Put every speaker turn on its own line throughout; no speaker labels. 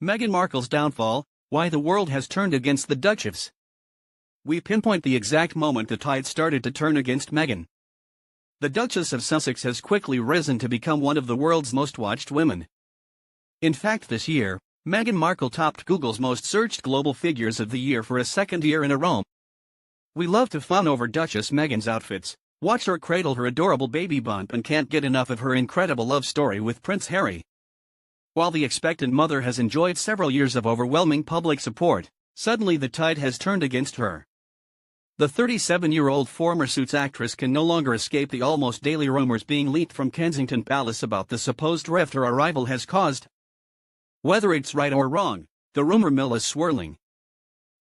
Meghan Markle's downfall, why the world has turned against the Duchess. We pinpoint the exact moment the tide started to turn against Meghan. The Duchess of Sussex has quickly risen to become one of the world's most watched women. In fact, this year, Meghan Markle topped Google's most searched global figures of the year for a second year in a row. We love to fawn over Duchess Meghan's outfits, watch her cradle her adorable baby bump, and can't get enough of her incredible love story with Prince Harry. While the expectant mother has enjoyed several years of overwhelming public support, suddenly the tide has turned against her. The 37-year-old former Suits actress can no longer escape the almost daily rumors being leaked from Kensington Palace about the supposed rift her arrival has caused. Whether it's right or wrong, the rumor mill is swirling.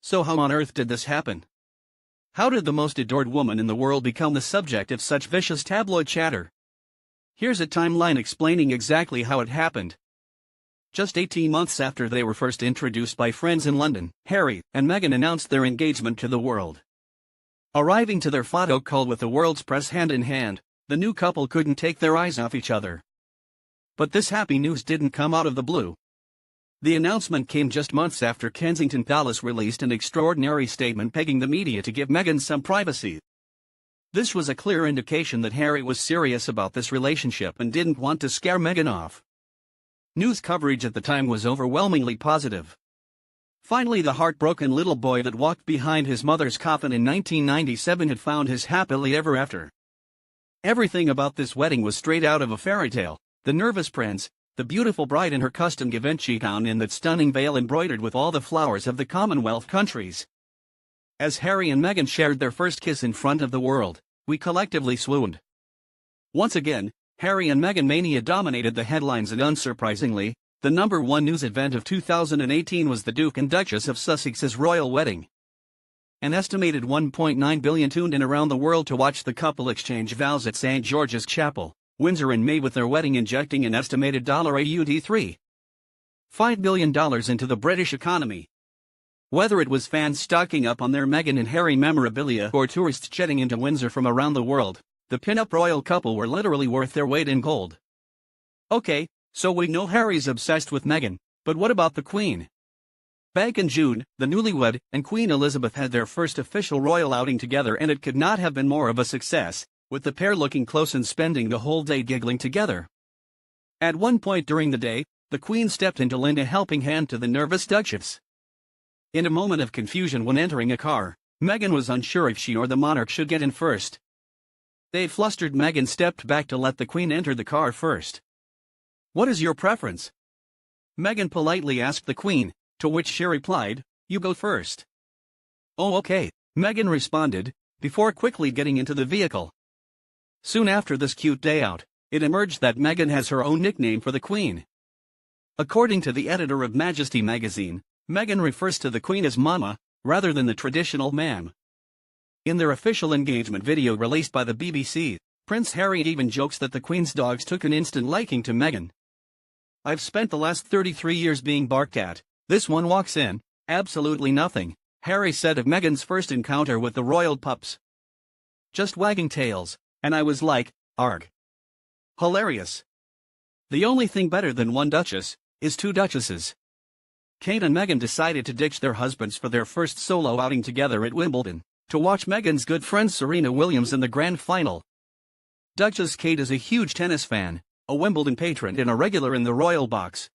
So how on earth did this happen? How did the most adored woman in the world become the subject of such vicious tabloid chatter? Here's a timeline explaining exactly how it happened. Just 18 months after they were first introduced by friends in London, Harry and Meghan announced their engagement to the world. Arriving to their photo call with the world's press hand in hand, the new couple couldn't take their eyes off each other. But this happy news didn't come out of the blue. The announcement came just months after Kensington Palace released an extraordinary statement begging the media to give Meghan some privacy. This was a clear indication that Harry was serious about this relationship and didn't want to scare Meghan off. News coverage at the time was overwhelmingly positive. Finally, the heartbroken little boy that walked behind his mother's coffin in 1997 had found his happily ever after. Everything about this wedding was straight out of a fairy tale: the nervous prince, the beautiful bride in her custom Givenchy gown and that stunning veil embroidered with all the flowers of the Commonwealth countries. As Harry and Meghan shared their first kiss in front of the world, we collectively swooned. Once again, Harry and Meghan mania dominated the headlines, and unsurprisingly, the number one news event of 2018 was the Duke and Duchess of Sussex's royal wedding. An estimated 1.9 billion tuned in around the world to watch the couple exchange vows at St. George's Chapel, Windsor in May, with their wedding injecting an estimated $3.5 billion into the British economy. Whether it was fans stocking up on their Meghan and Harry memorabilia or tourists jetting into Windsor from around the world, the pin-up royal couple were literally worth their weight in gold. Okay, so we know Harry's obsessed with Meghan, but what about the Queen? Back in June, the newlywed and Queen Elizabeth had their first official royal outing together, and it could not have been more of a success, with the pair looking close and spending the whole day giggling together. At one point during the day, the Queen stepped in to lend a helping hand to the nervous Duchess. In a moment of confusion when entering a car, Meghan was unsure if she or the monarch should get in first. A flustered Meghan stepped back to let the Queen enter the car first. "What is your preference?" Meghan politely asked the Queen, to which she replied, "You go first." "Oh, okay," Meghan responded, before quickly getting into the vehicle. Soon after this cute day out, it emerged that Meghan has her own nickname for the Queen. According to the editor of Majesty magazine, Meghan refers to the Queen as Mama, rather than the traditional ma'am. In their official engagement video released by the BBC, Prince Harry even jokes that the Queen's dogs took an instant liking to Meghan. "I've spent the last 33 years being barked at. This one walks in, absolutely nothing," Harry said of Meghan's first encounter with the royal pups. "Just wagging tails, and I was like, arg. Hilarious. The only thing better than one duchess is two duchesses." Kate and Meghan decided to ditch their husbands for their first solo outing together at Wimbledon, to watch Meghan's good friend Serena Williams in the grand final. Duchess Kate is a huge tennis fan, a Wimbledon patron and a regular in the royal box.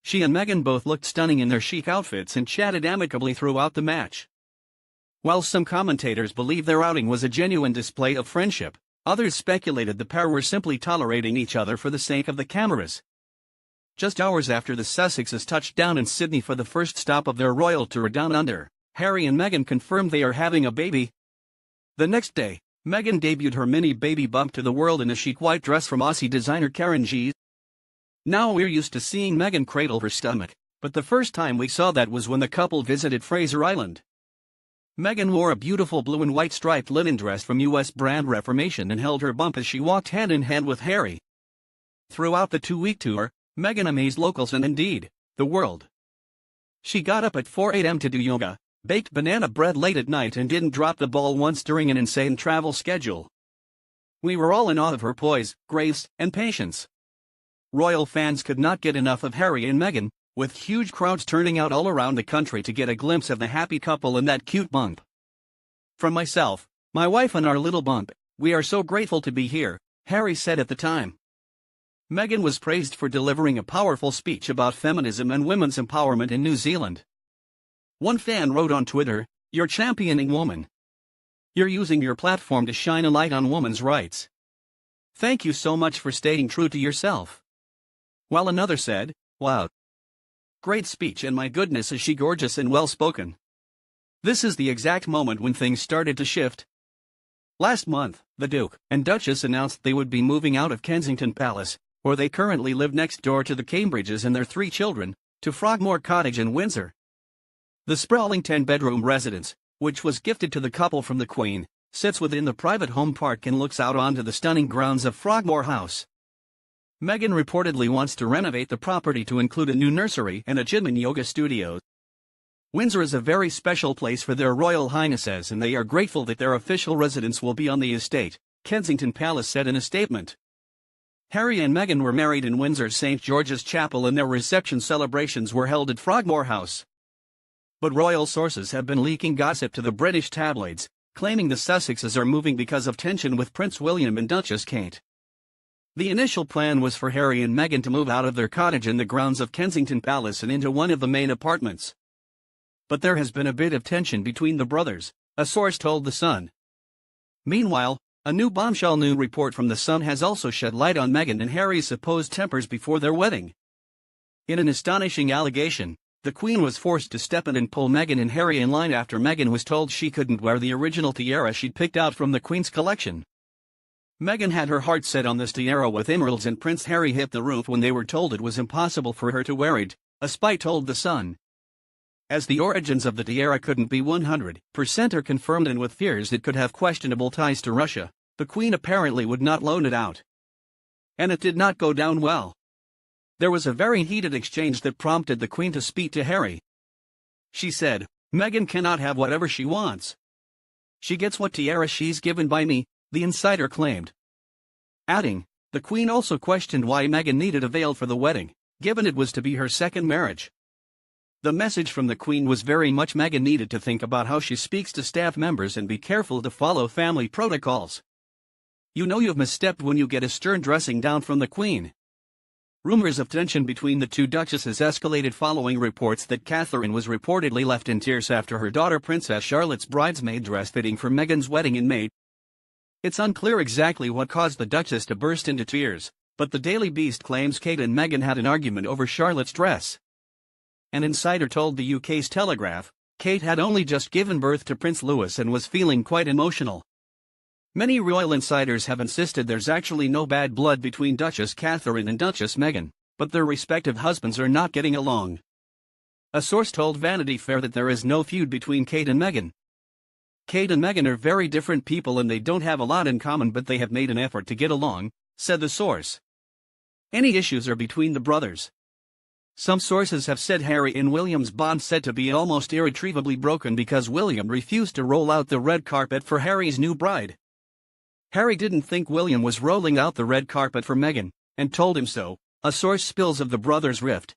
She and Meghan both looked stunning in their chic outfits and chatted amicably throughout the match. While some commentators believe their outing was a genuine display of friendship, others speculated the pair were simply tolerating each other for the sake of the cameras. Just hours after the Sussexes touched down in Sydney for the first stop of their royal tour down under, Harry and Meghan confirmed they are having a baby. The next day, Meghan debuted her mini baby bump to the world in a chic white dress from Aussie designer Karen G. Now we're used to seeing Meghan cradle her stomach, but the first time we saw that was when the couple visited Fraser Island. Meghan wore a beautiful blue and white striped linen dress from US brand Reformation and held her bump as she walked hand in hand with Harry. Throughout the 2-week tour, Meghan amazed locals and indeed, the world. She got up at 4 a.m. to do yoga, baked banana bread late at night, and didn't drop the ball once during an insane travel schedule. We were all in awe of her poise, grace, and patience. Royal fans could not get enough of Harry and Meghan, with huge crowds turning out all around the country to get a glimpse of the happy couple and that cute bump. "From myself, my wife and our little bump, we are so grateful to be here," Harry said at the time. Meghan was praised for delivering a powerful speech about feminism and women's empowerment in New Zealand. One fan wrote on Twitter, "You're championing women. You're using your platform to shine a light on women's rights. Thank you so much for staying true to yourself." While another said, "Wow. Great speech, and my goodness is she gorgeous and well-spoken." This is the exact moment when things started to shift. Last month, the Duke and Duchess announced they would be moving out of Kensington Palace, where they currently live next door to the Cambridges and their 3 children, to Frogmore Cottage in Windsor. The sprawling 10-bedroom residence, which was gifted to the couple from the Queen, sits within the private home park and looks out onto the stunning grounds of Frogmore House. Meghan reportedly wants to renovate the property to include a new nursery and a gym and yoga studio. Windsor is a very special place for their Royal Highnesses, and they are grateful that their official residence will be on the estate, Kensington Palace said in a statement. Harry and Meghan were married in Windsor's St. George's Chapel, and their reception celebrations were held at Frogmore House. But royal sources have been leaking gossip to the British tabloids, claiming the Sussexes are moving because of tension with Prince William and Duchess Kate. The initial plan was for Harry and Meghan to move out of their cottage in the grounds of Kensington Palace and into one of the main apartments. But there has been a bit of tension between the brothers, a source told The Sun. Meanwhile, a new bombshell news report from The Sun has also shed light on Meghan and Harry's supposed tempers before their wedding. In an astonishing allegation, the Queen was forced to step in and pull Meghan and Harry in line after Meghan was told she couldn't wear the original tiara she'd picked out from the Queen's collection. Meghan had her heart set on this tiara with emeralds, and Prince Harry hit the roof when they were told it was impossible for her to wear it, a spy told The Sun. As the origins of the tiara couldn't be 100% or confirmed, and with fears it could have questionable ties to Russia, the Queen apparently would not loan it out. And it did not go down well. There was a very heated exchange that prompted the Queen to speak to Harry. She said, "Meghan cannot have whatever she wants. She gets what tiara she's given by me," the insider claimed. Adding, the Queen also questioned why Meghan needed a veil for the wedding, given it was to be her second marriage. The message from the Queen was very much Meghan needed to think about how she speaks to staff members and be careful to follow family protocols. "You know you've misstepped when you get a stern dressing down from the Queen." Rumors of tension between the two duchesses escalated following reports that Catherine was reportedly left in tears after her daughter Princess Charlotte's bridesmaid dress fitting for Meghan's wedding in May. It's unclear exactly what caused the Duchess to burst into tears, but the Daily Beast claims Kate and Meghan had an argument over Charlotte's dress. An insider told the UK's Telegraph, Kate had only just given birth to Prince Louis and was feeling quite emotional. Many royal insiders have insisted there's actually no bad blood between Duchess Catherine and Duchess Meghan, but their respective husbands are not getting along. A source told Vanity Fair that there is no feud between Kate and Meghan. "Kate and Meghan are very different people and they don't have a lot in common, but they have made an effort to get along," said the source. Any issues are between the brothers. Some sources have said Harry and William's bond said to be almost irretrievably broken because William refused to roll out the red carpet for Harry's new bride. Harry didn't think William was rolling out the red carpet for Meghan, and told him so, a source spills of the brothers' rift.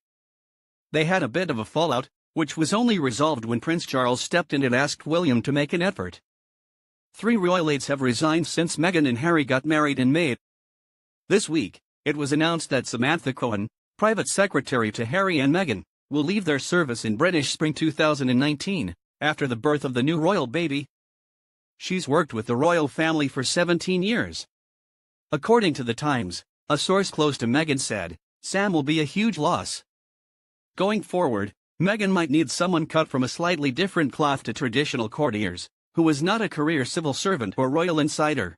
They had a bit of a fallout, which was only resolved when Prince Charles stepped in and asked William to make an effort. 3 royal aides have resigned since Meghan and Harry got married in May. This week, it was announced that Samantha Cohen, private secretary to Harry and Meghan, will leave their service in British spring 2019, after the birth of the new royal baby. She's worked with the royal family for 17 years. According to The Times, a source close to Meghan said, "Sam will be a huge loss. Going forward, Meghan might need someone cut from a slightly different cloth to traditional courtiers, who is not a career civil servant or royal insider."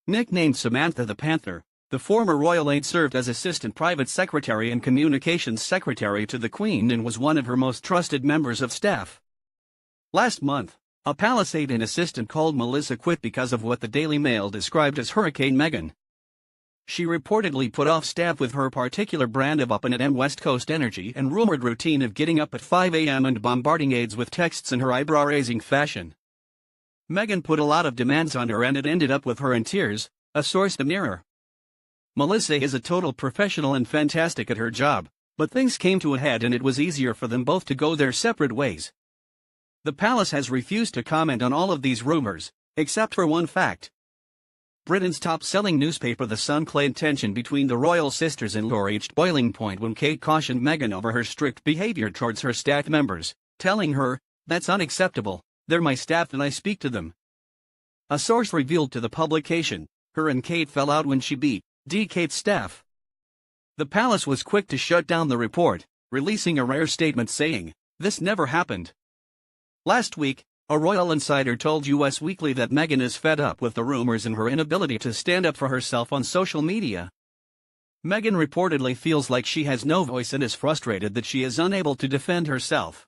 Nicknamed Samantha the Panther, the former royal aide served as assistant private secretary and communications secretary to the Queen and was one of her most trusted members of staff. Last month, a palace aide and assistant called Melissa quit because of what the Daily Mail described as Hurricane Meghan. She reportedly put off staff with her particular brand of up-and-at-'em West Coast energy and rumored routine of getting up at 5 a.m. and bombarding aides with texts in her eyebrow-raising fashion. Meghan put a lot of demands on her and it ended up with her in tears, a source to Mirror. "Melissa is a total professional and fantastic at her job, But things came to a head and it was easier for them both to go their separate ways. The palace has refused to comment on all of these rumors, except for one fact. Britain's top-selling newspaper The Sun claimed tension between the royal sisters-in-law reached boiling point when Kate cautioned Meghan over her strict behavior towards her staff members, telling her, "That's unacceptable, they're my staff and I speak to them." A source revealed to the publication, her and Kate fell out when she beat Kate's staff. The palace was quick to shut down the report, releasing a rare statement saying, "This never happened." Last week, a royal insider told US Weekly that Meghan is fed up with the rumors and her inability to stand up for herself on social media. Meghan reportedly feels like she has no voice and is frustrated that she is unable to defend herself.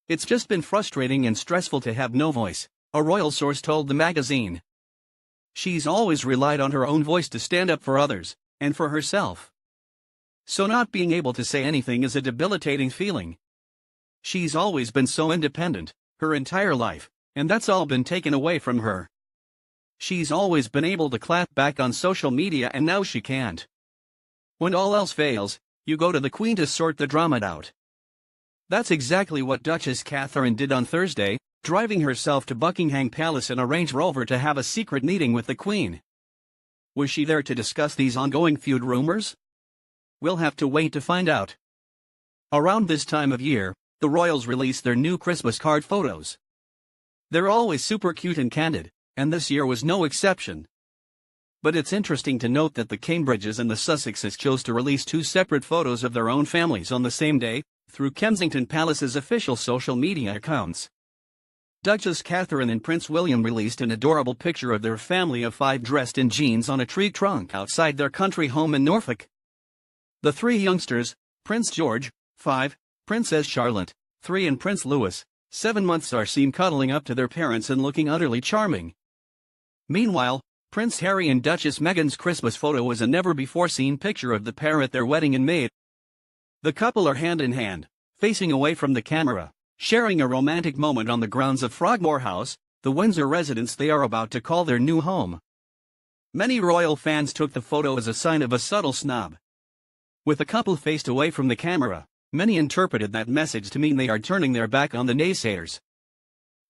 "It's just been frustrating and stressful to have no voice," a royal source told the magazine. "She's always relied on her own voice to stand up for others, and for herself. So not being able to say anything is a debilitating feeling. She's always been so independent, her entire life, and that's all been taken away from her. She's always been able to clap back on social media and now she can't. When all else fails, you go to the Queen to sort the drama out." That's exactly what Duchess Catherine did on Thursday, driving herself to Buckingham Palace in a Range Rover to have a secret meeting with the Queen. Was she there to discuss these ongoing feud rumors? We'll have to wait to find out. Around this time of year, the royals release their new Christmas card photos. They're always super cute and candid, and this year was no exception. But it's interesting to note that the Cambridges and the Sussexes chose to release two separate photos of their own families on the same day, through Kensington Palace's official social media accounts. Duchess Catherine and Prince William released an adorable picture of their family of 5 dressed in jeans on a tree trunk outside their country home in Norfolk. The 3 youngsters, Prince George, 5, Princess Charlotte, 3 and Prince Louis, 7 months are seen cuddling up to their parents and looking utterly charming. Meanwhile, Prince Harry and Duchess Meghan's Christmas photo was a never-before-seen picture of the pair at their wedding in May. The couple are hand in hand, facing away from the camera, sharing a romantic moment on the grounds of Frogmore House, the Windsor residence they are about to call their new home. Many royal fans took the photo as a sign of a subtle snub. With the couple faced away from the camera, many interpreted that message to mean they are turning their back on the naysayers.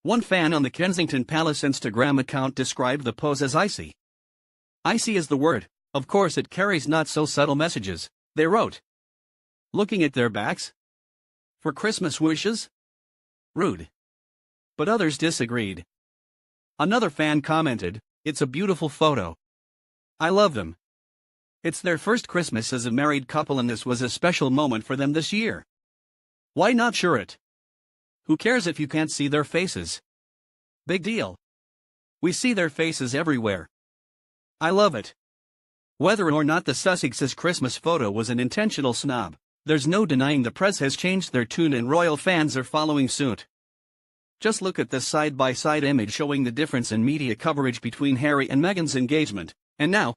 One fan on the Kensington Palace Instagram account described the pose as icy. "Icy is the word, of course it carries not so subtle messages," they wrote. "Looking at their backs? For Christmas wishes? Rude." But others disagreed. Another fan commented, "It's a beautiful photo. I love them. It's their first Christmas as a married couple and this was a special moment for them this year. Why not share it? Who cares if you can't see their faces? Big deal. We see their faces everywhere. I love it." Whether or not the Sussexes' Christmas photo was an intentional snub, there's no denying the press has changed their tune and royal fans are following suit. Just look at this side-by-side image showing the difference in media coverage between Harry and Meghan's engagement, and now,